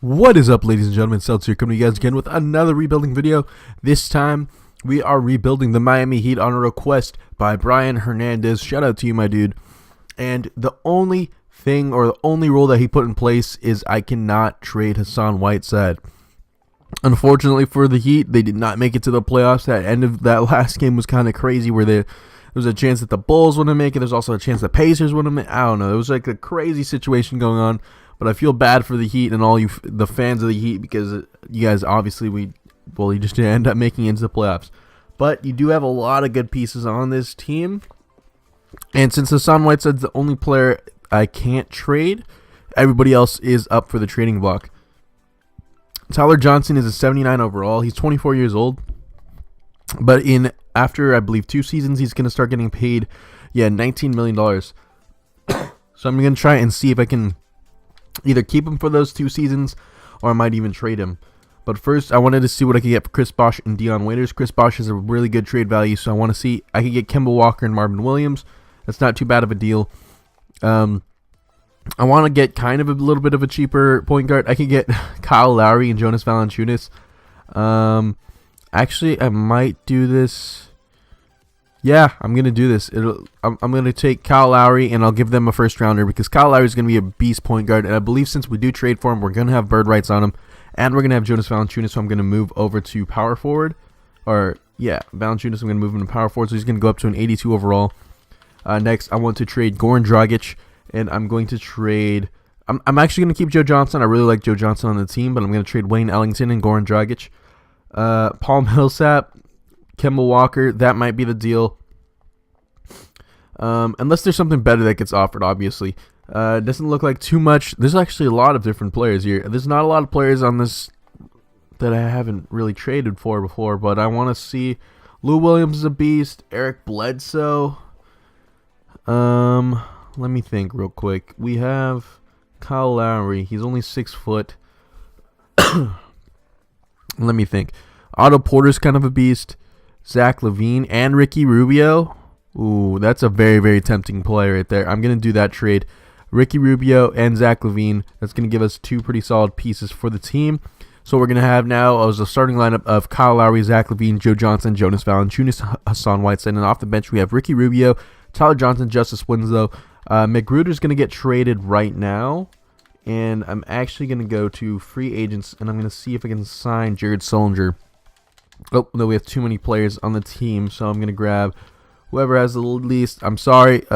What is up, ladies and gentlemen? Celts here, coming to you guys again with another rebuilding video. This time, we are rebuilding the Miami Heat on a request by Brian Hernandez. Shout out to you, my dude. And the only thing, or the only rule that he put in place is I cannot trade Hassan Whiteside. Unfortunately for the Heat, they did not make it to the playoffs. That end of that last game was kind of crazy, where there was a chance that the Bulls wouldn't make it. There's also a chance the Pacers wouldn't make it. I don't know. It was like a crazy situation going on. But I feel bad for the Heat and all you, the fans of the Heat, because you guys obviously you just didn't end up making it into the playoffs. But you do have a lot of good pieces on this team. And since Hassan Whiteside's the only player I can't trade, everybody else is up for the trading block. Tyler Johnson is a 79 overall. He's 24 years old. But after, I believe, 2 seasons, he's going to start getting paid, $19 million. So I'm going to try and see if I can either keep him for those 2 seasons, or I might even trade him. But first, I wanted to see what I could get for Chris Bosh and Dion Waiters. Chris Bosh has a really good trade value, so I want to see. I could get Kemba Walker and Marvin Williams. That's not too bad of a deal. I want to get kind of a little bit of a cheaper point guard. I could get Kyle Lowry and Jonas Valanciunas. Actually, I might do this. Yeah, I'm going to do this. I'm going to take Kyle Lowry, and I'll give them a first rounder, because Kyle Lowry is going to be a beast point guard. And I believe since we do trade for him, we're going to have bird rights on him. And we're going to have Jonas Valanciunas, so I'm going to move over to power forward. Valanciunas, I'm going to move him to power forward, so he's going to go up to an 82 overall. Next, I want to trade Goran Dragic, and I'm going to trade. I'm actually going to keep Joe Johnson. I really like Joe Johnson on the team, but I'm going to trade Wayne Ellington and Goran Dragic. Paul Millsap, Kemba Walker, that might be the deal. Unless there's something better that gets offered, obviously. Doesn't look like too much. There's actually a lot of different players here. There's not a lot of players on this that I haven't really traded for before, but I want to see. Lou Williams is a beast. Eric Bledsoe. Let me think real quick. We have Kyle Lowry. He's only 6 foot. Let me think. Otto Porter's kind of a beast. Zach LaVine and Ricky Rubio. Ooh, that's a very, very tempting play right there. I'm going to do that trade. Ricky Rubio and Zach LaVine. That's going to give us 2 pretty solid pieces for the team. So what we're going to have now is a starting lineup of Kyle Lowry, Zach LaVine, Joe Johnson, Jonas Valanciunas, Hassan Whiteside. And off the bench, we have Ricky Rubio, Tyler Johnson, Justice Winslow. McGruder's going to get traded right now. And I'm actually going to go to free agents, and I'm going to see if I can sign Jared Sullinger. Oh, no, we have too many players on the team, so I'm going to grab whoever has the least. I'm sorry.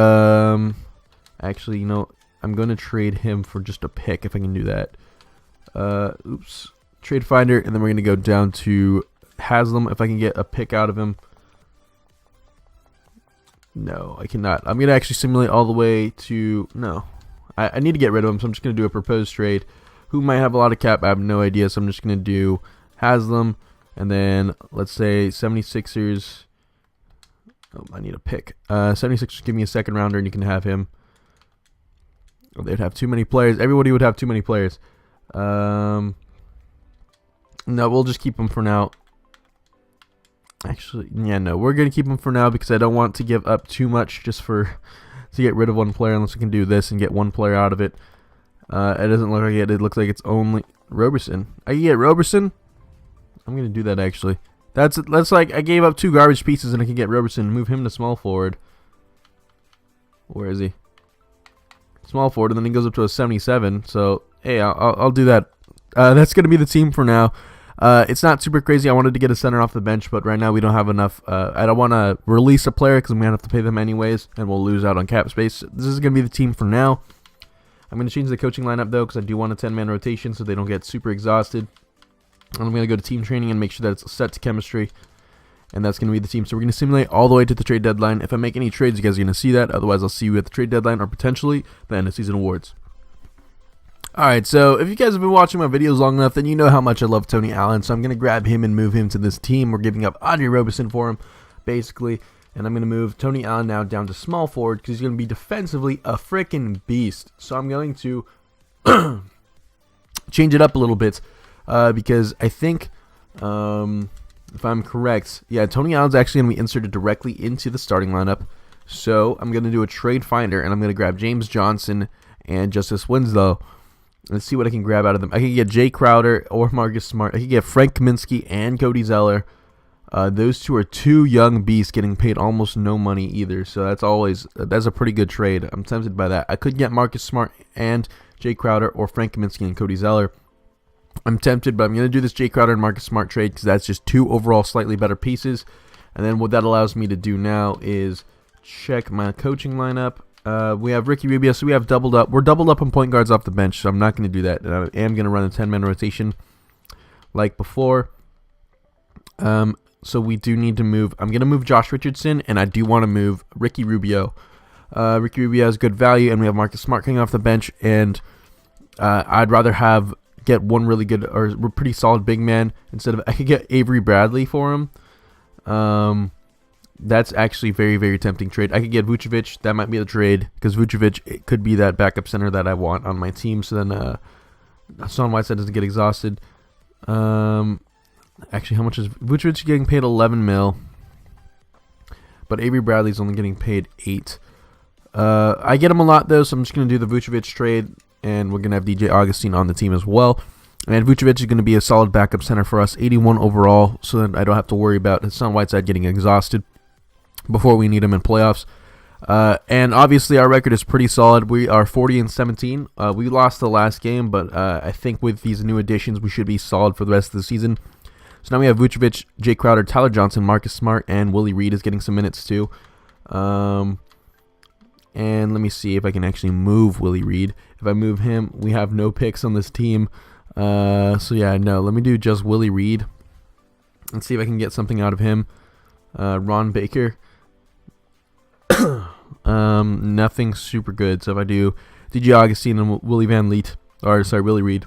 Actually, I'm going to trade him for just a pick if I can do that. Oops. Trade finder, and then we're going to go down to Haslam if I can get a pick out of him. No, I cannot. I'm going to actually simulate all the way to... No. I need to get rid of him, so I'm just going to do a proposed trade. Who might have a lot of cap? I have no idea, so I'm just going to do Haslam. And then, let's say, 76ers. Oh, I need a pick. 76ers give me a second rounder, and you can have him. Oh, they'd have too many players. Everybody would have too many players. No, we'll just keep him for now. Actually, no, we're going to keep him for now because I don't want to give up too much just to get rid of one player, unless we can do this and get one player out of it. It doesn't look like it. It looks like it's only Roberson. I can get Roberson. I'm going to do that, actually. That's like I gave up 2 garbage pieces and I can get Roberson and move him to small forward. Where is he? Small forward, and then he goes up to a 77. So, hey, I'll do that. That's going to be the team for now. It's not super crazy. I wanted to get a center off the bench, but right now we don't have enough. I don't want to release a player because I'm going to have to pay them anyways, and we'll lose out on cap space. This is going to be the team for now. I'm going to change the coaching lineup, though, because I do want a 10-man rotation so they don't get super exhausted. And I'm going to go to team training and make sure that it's set to chemistry. And that's going to be the team. So we're going to simulate all the way to the trade deadline. If I make any trades, you guys are going to see that. Otherwise, I'll see you at the trade deadline or potentially the end of season awards. Alright, so if you guys have been watching my videos long enough, then you know how much I love Tony Allen. So I'm going to grab him and move him to this team. We're giving up Andre Roberson for him, basically. And I'm going to move Tony Allen now down to small forward because he's going to be defensively a freaking beast. So I'm going to change it up a little bit because I think, if I'm correct, Tony Allen's actually going to be inserted directly into the starting lineup. So I'm going to do a trade finder, and I'm going to grab James Johnson and Justice Winslow. Let's see what I can grab out of them. I can get Jay Crowder or Marcus Smart. I can get Frank Kaminsky and Cody Zeller. Those two are two young beasts getting paid almost no money either. So that's a pretty good trade. I'm tempted by that. I could get Marcus Smart and Jay Crowder or Frank Kaminsky and Cody Zeller. I'm tempted, but I'm going to do this Jay Crowder and Marcus Smart trade because that's just two overall slightly better pieces. And then what that allows me to do now is check my coaching lineup. We have Ricky Rubio, so we have doubled up. We're doubled up on point guards off the bench, so I'm not going to do that. And I am going to run a 10-man rotation like before. So we do need to move. I'm going to move Josh Richardson, and I do want to move Ricky Rubio. Ricky Rubio has good value, and we have Marcus Smart coming off the bench. And I'd rather get one really good or pretty solid big man instead of I could get Avery Bradley for him. That's actually very, very tempting trade. I could get Vucevic. That might be the trade because Vucevic could be that backup center that I want on my team. So then Hassan Whiteside doesn't get exhausted. Actually, how much is Vucevic getting paid? 11 mil. But Avery Bradley's only getting paid 8. I get him a lot though, so I'm just going to do the Vucevic trade. And we're going to have DJ Augustine on the team as well. And Vucevic is going to be a solid backup center for us, 81 overall, so that I don't have to worry about Hassan Whiteside getting exhausted before we need him in playoffs. And obviously our record is pretty solid. We are 40-17. We lost the last game, but I think with these new additions, we should be solid for the rest of the season. So now we have Vucevic, Jay Crowder, Tyler Johnson, Marcus Smart, and Willie Reed is getting some minutes too. And let me see if I can actually move Willie Reed. If I move him, we have no picks on this team. So yeah, no. Let me do just Willie Reed and see if I can get something out of him. Ron Baker. Nothing super good. So if I do DJ Augustine and Willie Reed.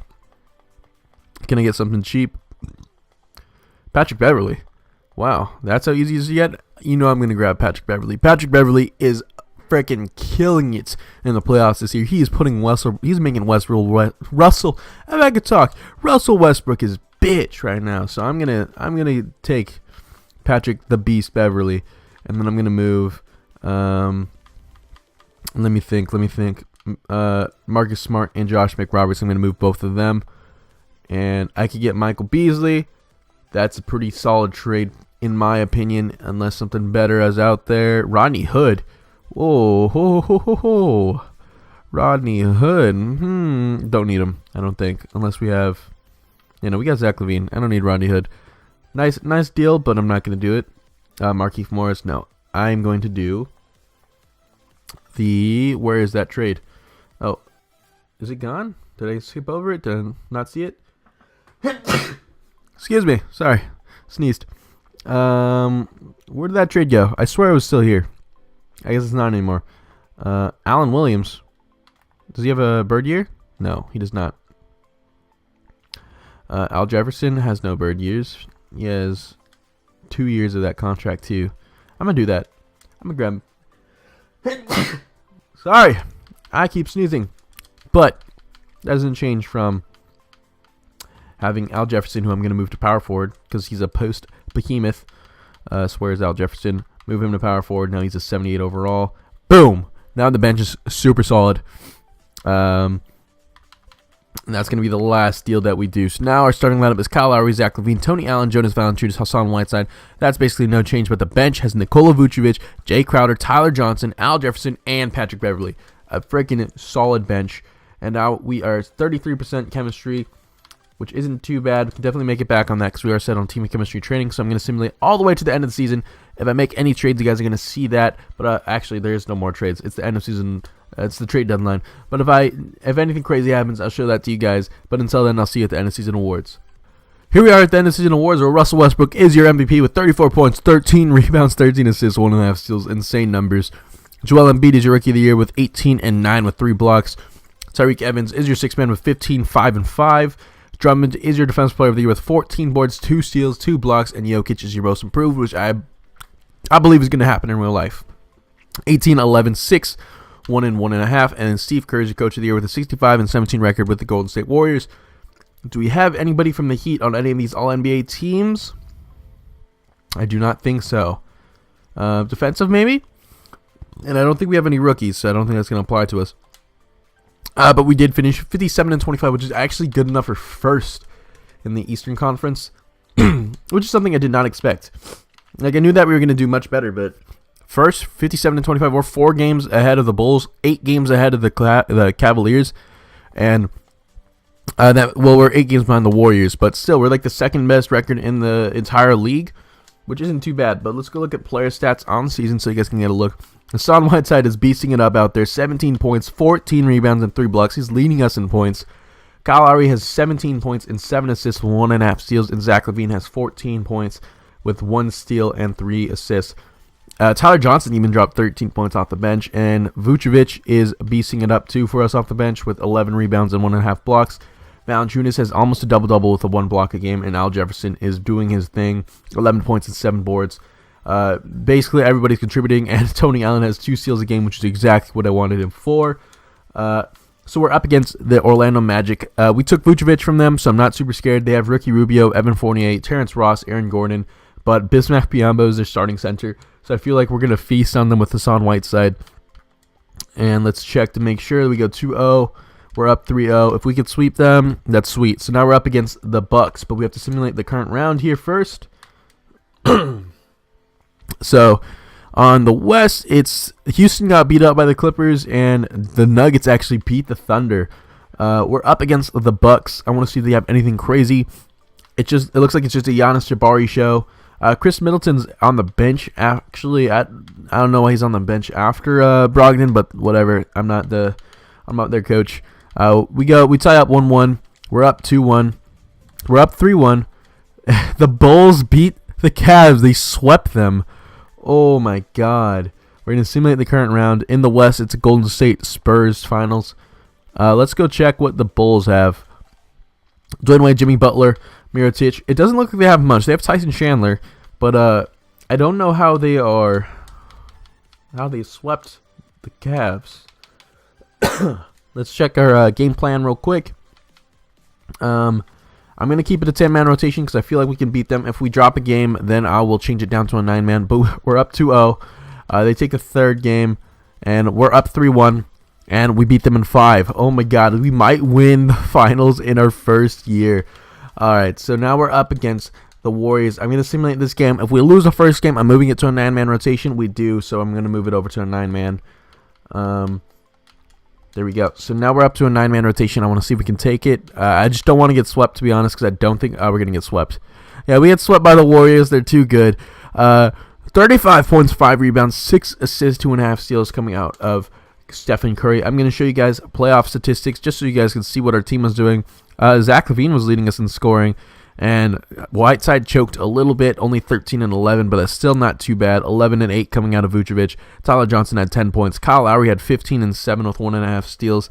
Can I get something cheap? Patrick Beverly. Wow, that's how easy it is to get. You know I'm going to grab Patrick Beverly. Patrick Beverly is freaking killing it in the playoffs this year. He's making Russell. If I could talk, Russell Westbrook is bitch right now. So I'm gonna take Patrick the Beast Beverly, and then I'm gonna move. Let me think. Marcus Smart and Josh McRoberts. I'm gonna move both of them, and I could get Michael Beasley. That's a pretty solid trade in my opinion, unless something better is out there. Rodney Hood. Whoa, ho, ho, ho, ho. Rodney Hood. Don't need him, I don't think. Unless we have, we got Zach LaVine. I don't need Rodney Hood. Nice deal, but I'm not going to do it. Markieff Morris, no. I'm going to do where is that trade? Oh, is it gone? Did I skip over it? Did I not see it? Excuse me. Sorry. Sneezed. Where did that trade go? I swear it was still here. I guess it's not anymore. Alan Williams. Does he have a bird year? No, he does not. Al Jefferson has no bird years. He has 2 years of that contract too. I'm going to do that. I'm going to grab him. Sorry. I keep sneezing. But that doesn't change from having Al Jefferson, who I'm going to move to power forward because he's a post behemoth. Swears Al Jefferson. Move him to power forward. Now he's a 78 overall. Boom. Now the bench is super solid. And that's going to be the last deal that we do. So now our starting lineup is Kyle Lowry, Zach LaVine, Tony Allen, Jonas Valanciunas, Hassan Whiteside. That's basically no change, but the bench has Nikola Vucevic, Jay Crowder, Tyler Johnson, Al Jefferson, and Patrick Beverly. A freaking solid bench. And now we are 33% chemistry, which isn't too bad. We can definitely make it back on that because we are set on team chemistry training. So I'm going to simulate all the way to the end of the season. If I make any trades, you guys are going to see that. But actually, there's no more trades. It's the end of season. It's the trade deadline. But if anything crazy happens, I'll show that to you guys. But until then, I'll see you at the end of season awards. Here we are at the end of season awards, where Russell Westbrook is your MVP with 34 points, 13 rebounds, 13 assists, 1.5 steals. Insane numbers. Joel Embiid is your rookie of the year with 18 and 9 with 3 blocks. Tyreek Evans is your sixth man with 15, 5 and 5. Drummond is your defensive player of the year with 14 boards, 2 steals, 2 blocks, and Jokic is your most improved, which I believe is going to happen in real life. 18, 11, 6, 1 and 1.5, and then Steve Kerr is your coach of the year with a 65 and 17 record with the Golden State Warriors. Do we have anybody from the Heat on any of these All-NBA teams? I do not think so. Defensive, maybe? And I don't think we have any rookies, so I don't think that's going to apply to us. But we did finish 57-25, which is actually good enough for first in the Eastern Conference, which is something I did not expect. Like, I knew that we were going to do much better, but first, 57-25, we're 4 games ahead of the Bulls, 8 games ahead of the Cavaliers, and we're 8 games behind the Warriors, but still, we're like the second best record in the entire league, which isn't too bad. But let's go look at player stats on the season so you guys can get a look. Hassan Whiteside is beasting it up out there, 17 points, 14 rebounds, and 3 blocks. He's leading us in points. Kyle Lowry has 17 points and 7 assists, 1.5 steals, and Zach LaVine has 14 points with 1 steal and 3 assists. Tyler Johnson even dropped 13 points off the bench, and Vucevic is beasting it up too for us off the bench with 11 rebounds and 1.5 blocks. Valanciunas has almost a double-double with a 1 block a game, and Al Jefferson is doing his thing, 11 points and 7 boards. Basically, everybody's contributing, and Tony Allen has 2 steals a game, which is exactly what I wanted him for. So we're up against the Orlando Magic. We took Vucevic from them, so I'm not super scared. They have Ricky Rubio, Evan Fournier, Terrence Ross, Aaron Gordon, but Bismack Biyombo is their starting center. So I feel like we're going to feast on them with Hassan Whiteside. And let's check to make sure that we go 2-0. We're up 3-0. If we could sweep them, that's sweet. So now we're up against the Bucks, but we have to simulate the current round here first. So on the West, it's Houston got beat up by the Clippers, and the Nuggets actually beat the Thunder. We're up against the Bucks. I want to see if they have anything crazy. It looks like it's just a Giannis Jabari show. Chris Middleton's on the bench. Actually, I don't know why he's on the bench after Brogdon, but whatever. I'm not their coach. We tie up 1-1. We're up 2-1. We're up 3-1. The Bulls beat the Cavs. They swept them. Oh my God. We're gonna simulate the current round. In the West, it's a Golden State Spurs finals. Let's go check what the Bulls have. Dwayne Wade, Jimmy Butler, Mirotic. It doesn't look like they have much. They have Tyson Chandler, but I don't know how they swept the Cavs. Let's check our game plan real quick. I'm going to keep it a 10-man rotation because I feel like we can beat them. If we drop a game, then I will change it down to a 9-man. But we're up 2-0. They take a third game, and we're up 3-1, and we beat them in 5. Oh, my God. We might win the finals in our first year. All right, so now we're up against the Warriors. I'm going to simulate this game. If we lose the first game, I'm moving it to a 9-man rotation. We do, so I'm going to move it over to a 9-man. There we go. So now we're up to a 9-man rotation. I want to see if we can take it. I just don't want to get swept, to be honest, because I don't think we're going to get swept. Yeah, we get swept by the Warriors. They're too good. 35 points, 5 rebounds, 6 assists, 2.5 steals coming out of Stephen Curry. I'm going to show you guys playoff statistics just so you guys can see what our team was doing. Zach LaVine was leading us in scoring, and Whiteside choked a little bit, only 13 and 11, but that's still not too bad. 11 and 8 coming out of Vucevic. Tyler Johnson had 10 points. Kyle Lowry had 15 and 7 with 1.5 steals.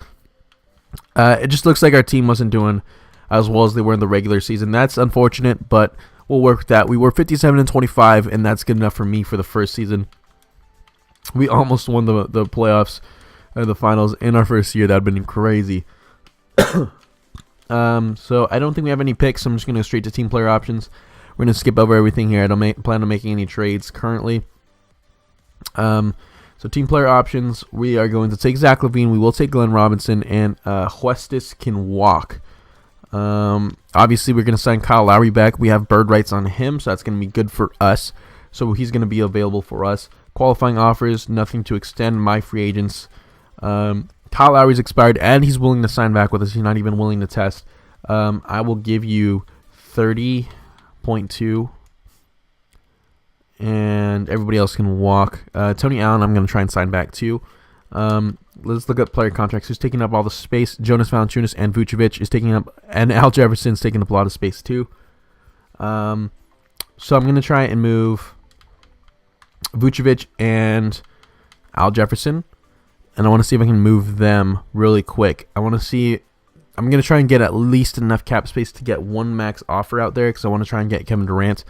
It just looks like our team wasn't doing as well as they were in the regular season. That's unfortunate, but we'll work with that. We were 57-25, and that's good enough for me for the first season. We almost won the playoffs or the finals in our first year. That would have been crazy. So I don't think we have any picks. So I'm just going to go straight to team player options. We're going to skip over everything here. I don't plan on making any trades currently. So team player options, we are going to take Zach LaVine. We will take Glenn Robinson, and Huestis can walk. Obviously, we're going to sign Kyle Lowry back. We have bird rights on him, so that's going to be good for us. So he's going to be available for us. Qualifying offers, nothing to extend my free agents. Kyle Lowry's expired, and he's willing to sign back with us. He's not even willing to test. I will give you 30.2, and everybody else can walk. Tony Allen, I'm going to try and sign back too. Let's look at player contracts. Who's taking up all the space? Jonas Valanciunas and Vucevic is taking up, and Al Jefferson's taking up a lot of space too. So I'm going to try and move Vucevic and Al Jefferson. And I want to see if I can move them really quick. I'm going to try and get at least enough cap space to get one max offer out there because I want to try and get Kevin Durant.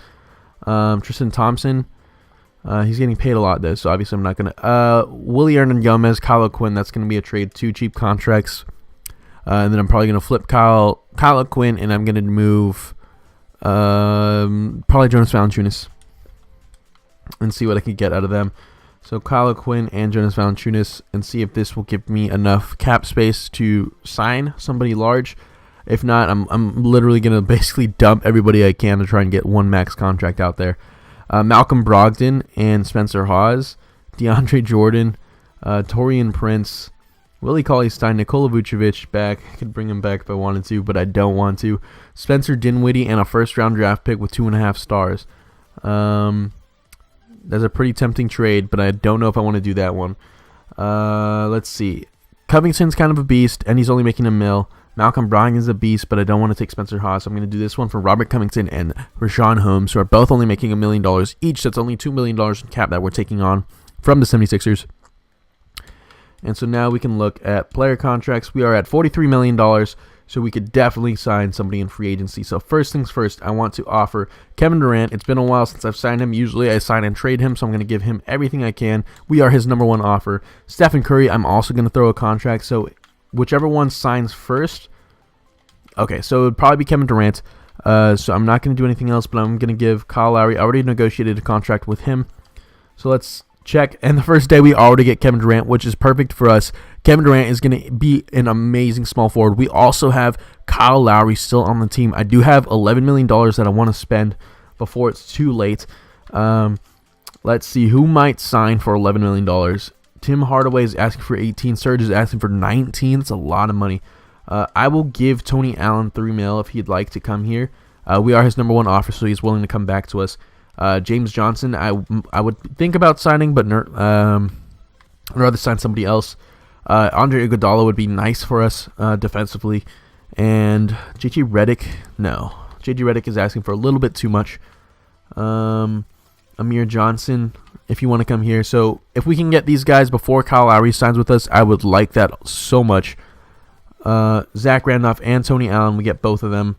Tristan Thompson, he's getting paid a lot though, so obviously I'm not going to. Willie Hernangomez, Kyle O'Quinn, that's going to be a trade. 2 cheap contracts. And then I'm probably going to flip Kyle O'Quinn, and I'm going to move probably Jonas Valanciunas and see what I can get out of them. So Kyle Quinn and Jonas Valanciunas, and see if this will give me enough cap space to sign somebody large. If not, I'm literally going to basically dump everybody I can to try and get one max contract out there. Malcolm Brogdon and Spencer Hawes, DeAndre Jordan, Taurean Prince, Willie Cauley-Stein, Nikola Vucevic back. I could bring him back if I wanted to, but I don't want to. Spencer Dinwiddie and a first-round draft pick with 2.5 stars. That's a pretty tempting trade, but I don't know if I want to do that one. Let's see. Covington's kind of a beast, and he's only making $1 million. Malcolm Brogdon is a beast, but I don't want to take Spencer Hawes. So I'm going to do this one for Robert Covington and Richaun Holmes, who are both only making $1 million each. That's only $2 million in cap that we're taking on from the 76ers. And so now we can look at player contracts. We are at $43 million, so we could definitely sign somebody in free agency. So first things first, I want to offer Kevin Durant. It's been a while since I've signed him. Usually I sign and trade him, so I'm going to give him everything I can. We are his #1 offer. Stephen Curry, I'm also going to throw a contract, so whichever one signs first. Okay, so it would probably be Kevin Durant. So I'm not going to do anything else, but I'm going to give Kyle Lowry. I already negotiated a contract with him. So let's check. And the first day we already get Kevin Durant, which is perfect for us. Kevin Durant is going to be an amazing small forward. We also have Kyle Lowry still on the team. I do have $11 million that I want to spend before it's too late. Let's see who might sign for $11 million. Tim Hardaway is asking for 18. Serge is asking for 19. That's a lot of money. I will give Tony Allen $3 million if he'd like to come here. We are his #1 offer, so he's willing to come back to us. James Johnson, I would think about signing, but I'd rather sign somebody else. Andre Iguodala would be nice for us defensively. And JJ Redick, no. JJ Redick is asking for a little bit too much. Amir Johnson, if you want to come here. So if we can get these guys before Kyle Lowry signs with us, I would like that so much. Zach Randolph and Tony Allen, we get both of them.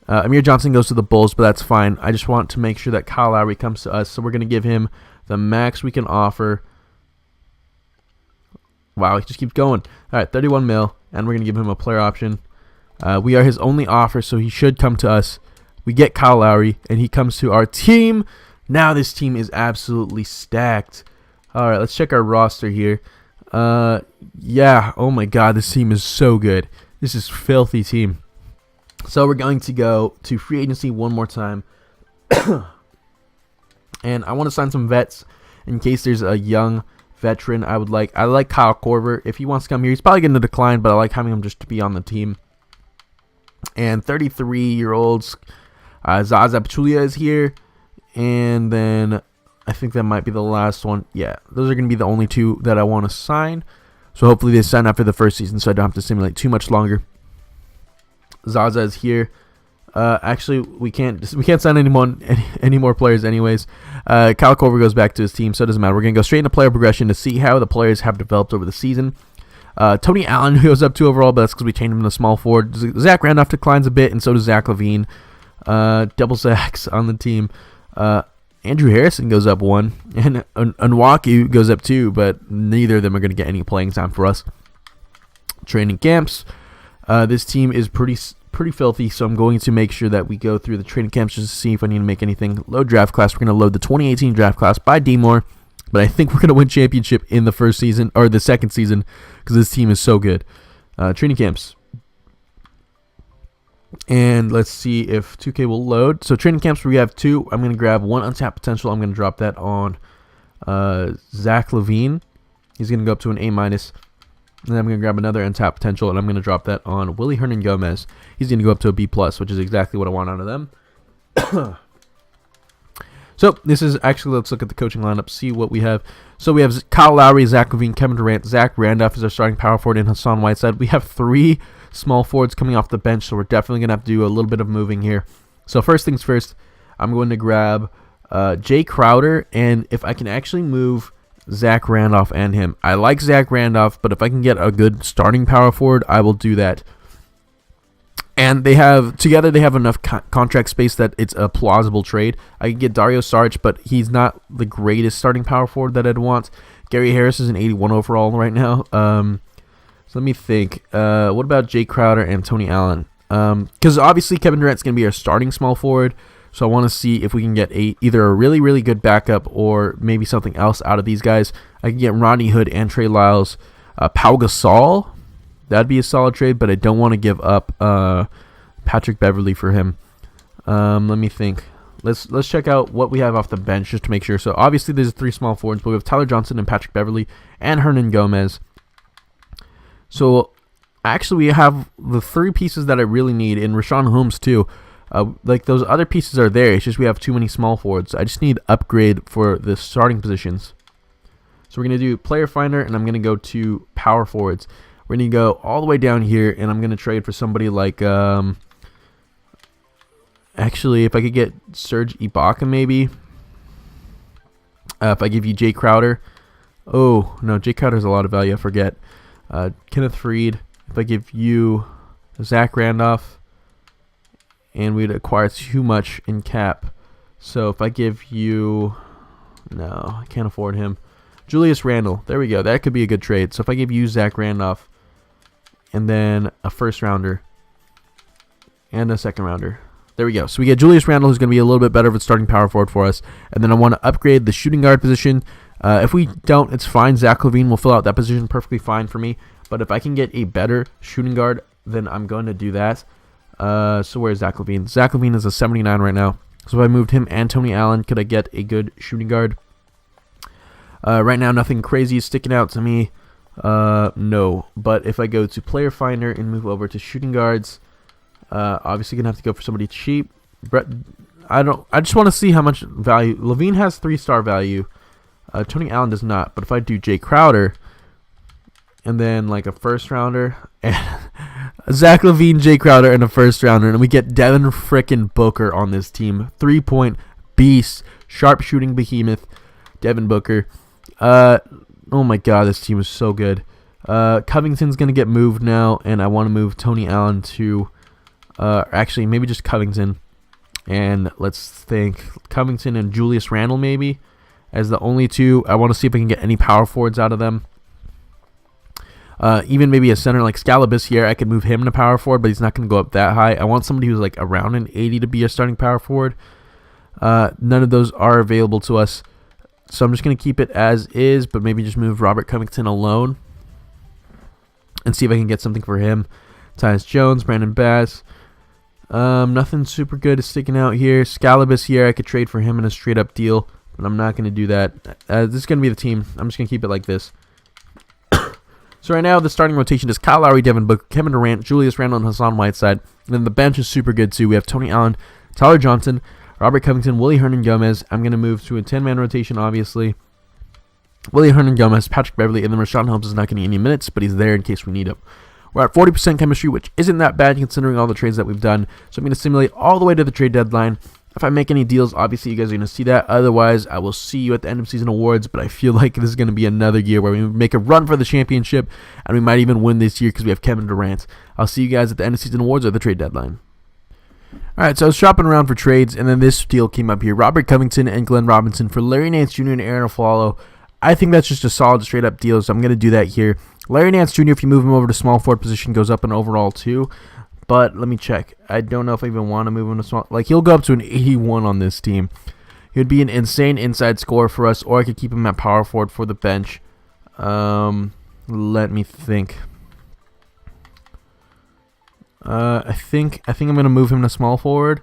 Amir Johnson goes to the Bulls, but that's fine. I just want to make sure that Kyle Lowry comes to us, so we're going to give him the max we can offer. Wow, he just keeps going. All right, $31 million, and we're going to give him a player option. We are his only offer, so he should come to us. We get Kyle Lowry, and he comes to our team. Now this team is absolutely stacked. All right, let's check our roster here. Yeah, oh my God, this team is so good. This is a filthy team. So we're going to go to free agency one more time. And I want to sign some vets in case there's a young veteran I like Kyle Korver. If he wants to come here, he's probably going to decline, but I like having him just to be on the team. And 33-year-olds, Zaza Pachulia is here. And then I think that might be the last one. Yeah, those are going to be the only two that I want to sign. So hopefully they sign after the first season so I don't have to simulate too much longer. Zaza is here. Actually, we can't sign any more players anyways. Kyle Korver goes back to his team, so it doesn't matter. We're going to go straight into player progression to see how the players have developed over the season. Tony Allen goes up 2 overall, but that's because we changed him to small forward. Zach Randolph declines a bit, and so does Zach LaVine. Double sacks on the team. Andrew Harrison goes up 1, and Unwaku goes up 2, but neither of them are going to get any playing time for us. Training camps. This team is pretty filthy, so I'm going to make sure that we go through the training camps just to see if I need to make anything. Load draft class. We're going to load the 2018 draft class by D Moore, but I think we're going to win championship in the first season or the second season because this team is so good. Training camps. And let's see if 2K will load. So training camps, we have 2. I'm going to grab 1 untapped potential. I'm going to drop that on Zach LaVine. He's going to go up to an A-. And then I'm going to grab another untapped potential, and I'm going to drop that on Willie Hernan-Gomez. He's going to go up to a B+, which is exactly what I want out of them. So this is actually, let's look at the coaching lineup, see what we have. So we have Kyle Lowry, Zach LaVine, Kevin Durant, Zach Randolph is our starting power forward, and Hassan Whiteside. We have 3 small forwards coming off the bench, so we're definitely going to have to do a little bit of moving here. So first things first, I'm going to grab Jay Crowder, and if I can actually move Zach Randolph and him. I like Zach Randolph, but if I can get a good starting power forward, I will do that. And they have enough contract space that it's a plausible trade. I could get Dario Saric, but he's not the greatest starting power forward that I'd want. Gary Harris is an 81 overall right now. So let me think. What about Jay Crowder and Tony Allen? Because obviously Kevin Durant's going to be our starting small forward. So I want to see if we can get either a really, really good backup or maybe something else out of these guys. I can get Rodney Hood and Trey Lyles. Pau Gasol, that'd be a solid trade, but I don't want to give up Patrick Beverley for him. Let me think. Let's check out what we have off the bench just to make sure. So obviously there's 3 small forwards, but we have Tyler Johnson and Patrick Beverley and Hernan Gomez. So actually we have the 3 pieces that I really need, in Rashawn Holmes too. Like those other pieces are there. It's just we have too many small forwards. I just need upgrade for the starting positions. So we're going to do player finder, and I'm going to go to power forwards. We're going to go all the way down here, and I'm going to trade for somebody like, actually, if I could get Serge Ibaka maybe. If I give you Jay Crowder. Oh, no, Jay Crowder's a lot of value, I forget. Kenneth Faried. If I give you Zach Randolph, and we'd acquire too much in cap. So if I give you, no, I can't afford him. Julius Randle. There we go. That could be a good trade. So if I give you Zach Randolph and then a first rounder and a second rounder. There we go. So we get Julius Randle, who's going to be a little bit better of a starting power forward for us. And then I want to upgrade the shooting guard position. If we don't, it's fine. Zach LaVine will fill out that position perfectly fine for me. But if I can get a better shooting guard, then I'm going to do that. So where's Zach LaVine? Zach LaVine is a 79 right now. So if I moved him and Tony Allen, could I get a good shooting guard? Right now, nothing crazy is sticking out to me. No. But if I go to player finder and move over to shooting guards, obviously gonna have to go for somebody cheap. I just want to see how much value. LaVine has 3-star value. Tony Allen does not. But if I do Jay Crowder and then like a first rounder, and Zach LaVine, Jay Crowder, and a first rounder, and we get Devin frickin' Booker on this team. 3-point beast, sharp shooting behemoth, Devin Booker. Oh my god, this team is so good. Covington's going to get moved now, and I want to move Tony Allen to, actually, maybe just Covington. And let's think, Covington and Julius Randle maybe as the only 2. I want to see if I can get any power forwards out of them. Even maybe a center like Scalabus here, I could move him to power forward, but he's not going to go up that high. I want somebody who's like around an 80 to be a starting power forward. None of those are available to us. So I'm just going to keep it as is, but maybe just move Robert Covington alone and see if I can get something for him. Tyus Jones, Brandon Bass. Nothing super good is sticking out here. Scalabus here, I could trade for him in a straight-up deal, but I'm not going to do that. This is going to be the team. I'm just going to keep it like this. So right now, the starting rotation is Kyle Lowry, Devin Booker, Kevin Durant, Julius Randle, and Hassan Whiteside. And then the bench is super good, too. We have Tony Allen, Tyler Johnson, Robert Covington, Willie Hernan Gomez. I'm going to move to a 10-man rotation, obviously. Willie Hernan Gomez, Patrick Beverley, and then Rashawn Holmes is not getting any minutes, but he's there in case we need him. We're at 40% chemistry, which isn't that bad considering all the trades that we've done. So I'm going to simulate all the way to the trade deadline. If I make any deals, obviously you guys are going to see that. Otherwise, I will see you at the end of season awards. But I feel like this is going to be another year where we make a run for the championship, and we might even win this year because we have Kevin Durant. I'll see you guys at the end of season awards or the trade deadline. Alright, so I was shopping around for trades, and then this deal came up here. Robert Covington and Glenn Robinson for Larry Nance Jr. and Aaron Aflalo. I think that's just a solid straight-up deal, so I'm going to do that here. Larry Nance Jr., if you move him over to small forward position, goes up in overall too. But let me check. I don't know if I even want to move him to small. Like, he'll go up to an 81 on this team. He would be an insane inside scorer for us, or I could keep him at power forward for the bench. Let me think. I think I'm going to move him to small forward.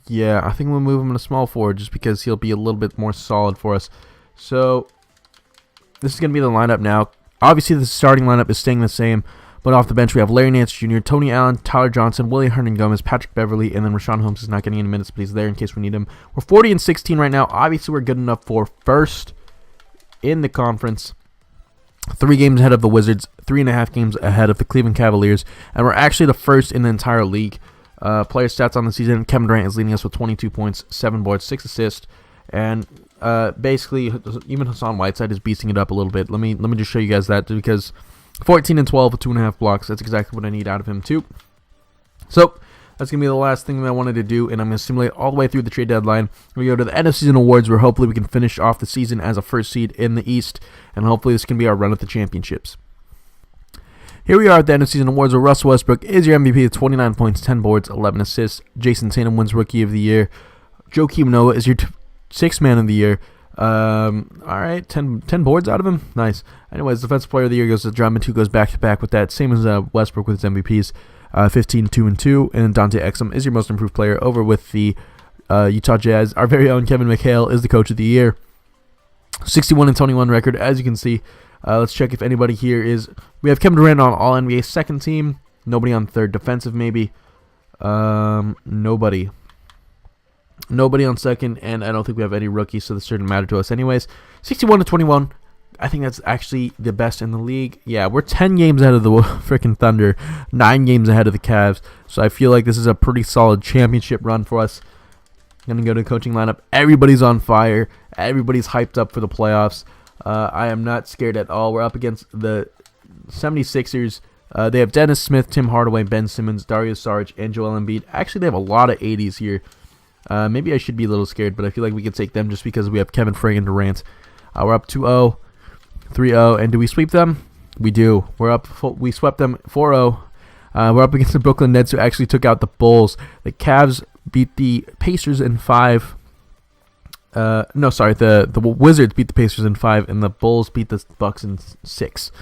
Yeah, I think we'll move him to small forward just because he'll be a little bit more solid for us. So, this is going to be the lineup now. Obviously, the starting lineup is staying the same. But off the bench, we have Larry Nance Jr., Tony Allen, Tyler Johnson, Willie Hernan Gomez, Patrick Beverley, and then Rashawn Holmes is not getting any minutes, but he's there in case we need him. We're 40-16 right now. Obviously, we're good enough for first in the conference. 3 games ahead of the Wizards, 3.5 games ahead of the Cleveland Cavaliers, and we're actually the first in the entire league. Player stats on the season, Kevin Durant is leading us with 22 points, 7 boards, 6 assists, and basically even Hassan Whiteside is beasting it up a little bit. Let me just show you guys that because 14 and 12 with 2.5 blocks. That's exactly what I need out of him too. So that's going to be the last thing that I wanted to do, and I'm going to simulate all the way through the trade deadline. We go to the end of season awards where hopefully we can finish off the season as a first seed in the East, and hopefully this can be our run at the championships. Here we are at the end of season awards where Russell Westbrook is your MVP with 29 points, 10 boards, 11 assists. Jason Tatum wins Rookie of the Year. Joakim Noah is your sixth Man of the Year. All right, 10 boards out of him. Nice. Anyways, Defensive Player of the Year goes to Drummond, who goes back-to-back with that. Same as Westbrook with his MVPs. 15, 2, and 2. And Dante Exum is your Most Improved Player over with the Utah Jazz. Our very own Kevin McHale is the Coach of the Year. 61 and 21 record, as you can see. Let's check if anybody here is... We have Kevin Durant on All-NBA second team. Nobody on third defensive, maybe. Nobody on second, and I don't think we have any rookies, so this shouldn't matter to us anyways. 61 to 21. I think that's actually the best in the league. Yeah, we're 10 games ahead of the freaking Thunder, 9 games ahead of the Cavs, so I feel like this is a pretty solid championship run for us. I'm going to go to the coaching lineup. Everybody's on fire. Everybody's hyped up for the playoffs. I am not scared at all. We're up against the 76ers. They have Dennis Smith, Tim Hardaway, Ben Simmons, Dario Saric, and Joel Embiid. Actually, they have a lot of 80s here. Maybe I should be a little scared, but I feel like we can take them just because we have Kevin friggin' Durant. We're up 2-0, 3-0, and do we sweep them? We do. We swept them 4-0. We're up against the Brooklyn Nets, who actually took out the Bulls. The Cavs beat the Pacers in 5. The Wizards beat the Pacers in 5, and the Bulls beat the Bucks in 6.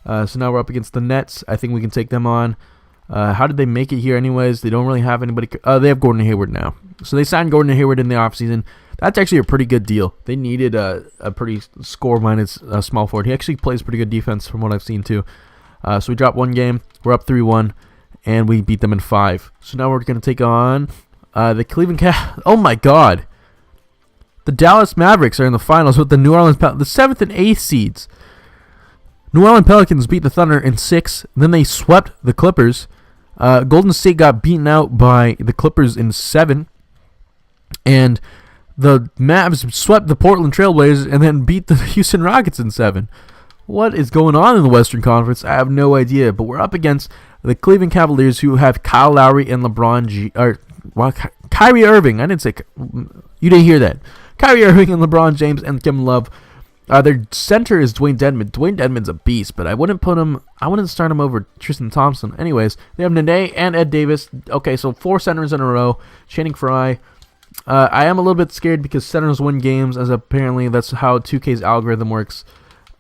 So now we're up against the Nets. I think we can take them on. How did they make it here anyways? They don't really have anybody. They have Gordon Hayward now. So they signed Gordon Hayward in the offseason. That's actually a pretty good deal. They needed a pretty score-minded small forward. He actually plays pretty good defense from what I've seen too. So we dropped one game. We're up 3-1, and we beat them in 5. So now we're going to take on the Cleveland Cavs. Oh my God. The Dallas Mavericks are in the finals with the New Orleans the 7th and 8th seeds. New Orleans Pelicans beat the Thunder in 6. Then they swept the Clippers. Golden State got beaten out by the Clippers in 7. And the Mavs swept the Portland Trailblazers and then beat the Houston Rockets in 7. What is going on in the Western Conference? I have no idea. But we're up against the Cleveland Cavaliers, who have Kyle Lowry and Kyrie Irving. I didn't say... You didn't hear that. Kyrie Irving and LeBron James and Kevin Love. Their center is Dwayne Dedmon. Dwayne Dedmon's a beast, but I wouldn't start him over Tristan Thompson. Anyways, they have Nene and Ed Davis. Okay, so 4 centers in a row. Channing Frye. I am a little bit scared because centers win games, as apparently that's how 2K's algorithm works.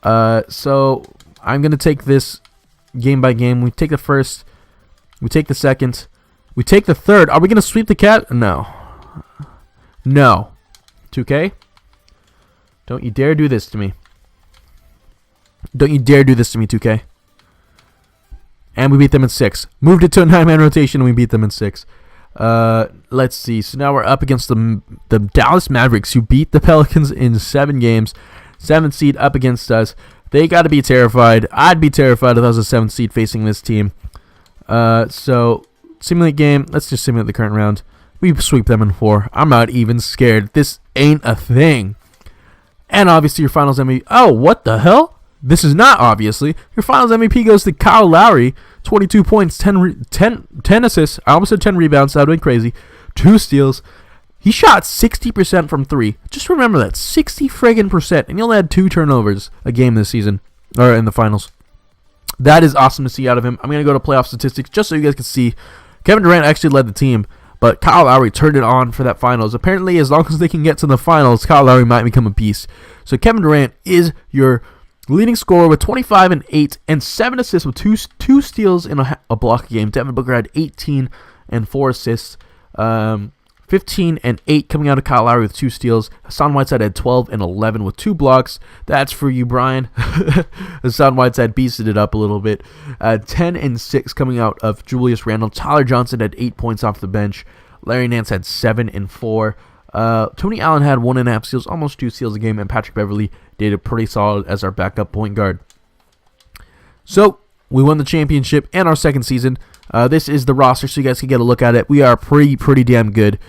So I'm going to take this game by game. We take the first. We take the second. We take the third. Are we going to sweep the cat? No. No. 2K? Don't you dare do this to me. Don't you dare do this to me, 2K. And we beat them in 6. Moved it to a 9-man rotation, and we beat them in 6. Let's see. So now we're up against the Dallas Mavericks, who beat the Pelicans in 7 games. 7th seed up against us. They got to be terrified. I'd be terrified if I was a 7th seed facing this team. So, simulate game. Let's just simulate the current round. We sweep them in 4. I'm not even scared. This ain't a thing. And obviously your finals MVP. Oh, what the hell? This is not obviously. Your finals MVP goes to Kyle Lowry. 22 points, 10 assists. I almost said 10 rebounds. That would have been crazy. 2 steals. He shot 60% from 3. Just remember that. 60 friggin' percent. And he only had 2 turnovers a game this season. Or in the finals. That is awesome to see out of him. I'm going to go to playoff statistics just so you guys can see. Kevin Durant actually led the team. But Kyle Lowry turned it on for that finals. Apparently, as long as they can get to the finals, Kyle Lowry might become a beast. So Kevin Durant is your leading scorer with 25 and 8 and 7 assists with two steals in a block game. Devin Booker had 18 and 4 assists. 15 and 8 coming out of Kyle Lowry with 2 steals. Hassan Whiteside had 12 and 11 with 2 blocks. That's for you, Brian. Hassan Whiteside beasted it up a little bit. 10 and 6 coming out of Julius Randle. Tyler Johnson had 8 points off the bench. Larry Nance had 7 and 4. Tony Allen had 1.5 steals, almost 2 steals a game, and Patrick Beverley did it pretty solid as our backup point guard. So, we won the championship and our second season. This is the roster, so you guys can get a look at it. We are pretty damn good.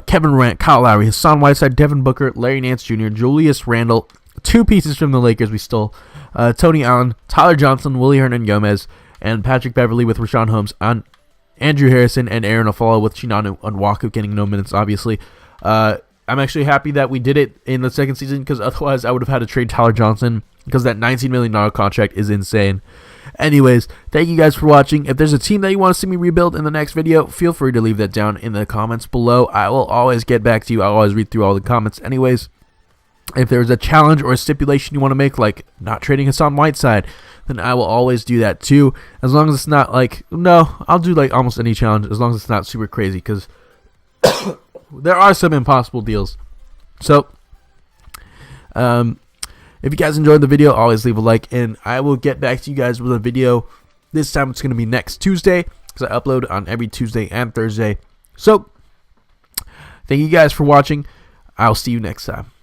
Kevin Durant, Kyle Lowry, Hassan Whiteside, Devin Booker, Larry Nance Jr., Julius Randle, 2 pieces from the Lakers we stole. Tony Allen, Tyler Johnson, Willie Hernan-Gomez, and Patrick Beverley with Rashawn Holmes, on Andrew Harrison, and Aaron Afolo with Chinanu Nwankwo getting no minutes, obviously. I'm actually happy that we did it in the second season, because otherwise I would have had to trade Tyler Johnson, because that $19 million contract is insane. Anyways, thank you guys for watching. If there's a team that you want to see me rebuild in the next video, feel free to leave that down in the comments below. I will always get back to you. I'll always read through all the comments anyways. If there's a challenge or a stipulation you want to make, like not trading Hassan Whiteside, then I will always do that too. As long as it's not like, no, I'll do like almost any challenge as long as it's not super crazy, because there are some impossible deals. So, if you guys enjoyed the video, always leave a like, and I will get back to you guys with a video. This time it's going to be next Tuesday, because I upload on every Tuesday and Thursday. So, thank you guys for watching. I'll see you next time.